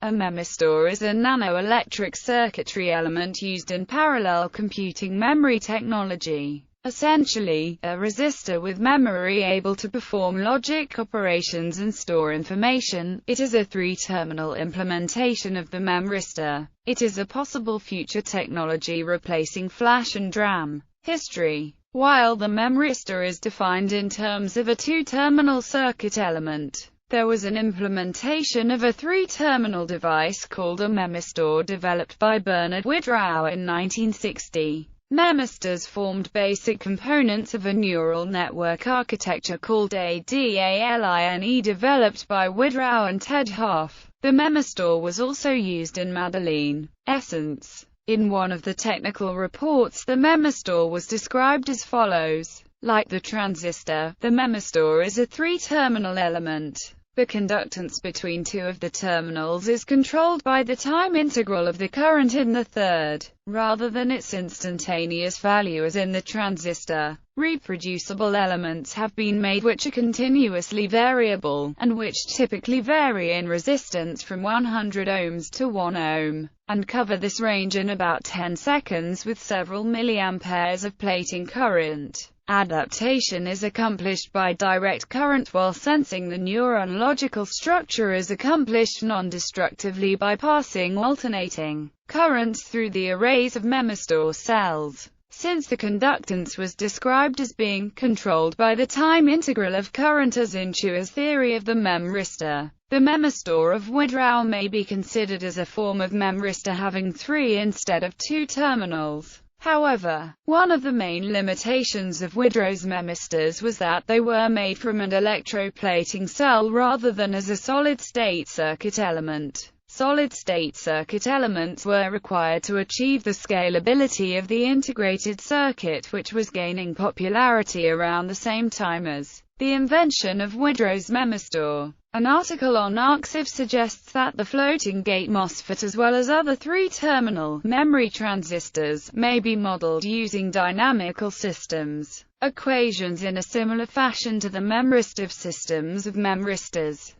A memistor is a nanoelectric circuitry element used in parallel computing memory technology. Essentially, a resistor with memory able to perform logic operations and store information. It is a three-terminal implementation of the memristor. It is a possible future technology replacing flash and DRAM. History. While the memristor is defined in terms of a two-terminal circuit element, there was an implementation of a three-terminal device called a memistor developed by Bernard Widrau in 1960. Memistors formed basic components of a neural network architecture called ADALINE developed by Widrau and Ted Half. The memistor was also used in Madeleine. Essence. In one of the technical reports, the memistor was described as follows. Like the transistor, the memistor is a three-terminal element. The conductance between two of the terminals is controlled by the time integral of the current in the third, rather than its instantaneous value as in the transistor. Reproducible elements have been made which are continuously variable, and which typically vary in resistance from 100 ohms to 1 ohm, and cover this range in about 10 seconds with several milliamperes of plating current. Adaptation is accomplished by direct current, while sensing the neuron logical structure is accomplished non-destructively by passing alternating currents through the arrays of memistor cells. Since the conductance was described as being controlled by the time integral of current as in Chua's theory of the memristor, the memistor of Widrau may be considered as a form of memristor having three instead of two terminals. However, one of the main limitations of Widrau's memistors was that they were made from an electroplating cell rather than as a solid-state circuit element. Solid-state circuit elements were required to achieve the scalability of the integrated circuit, which was gaining popularity around the same time as the invention of Widrau's memistor. An article on Arxiv suggests that the floating gate MOSFET as well as other three-terminal memory transistors may be modeled using dynamical systems equations in a similar fashion to the memristor systems of memristors.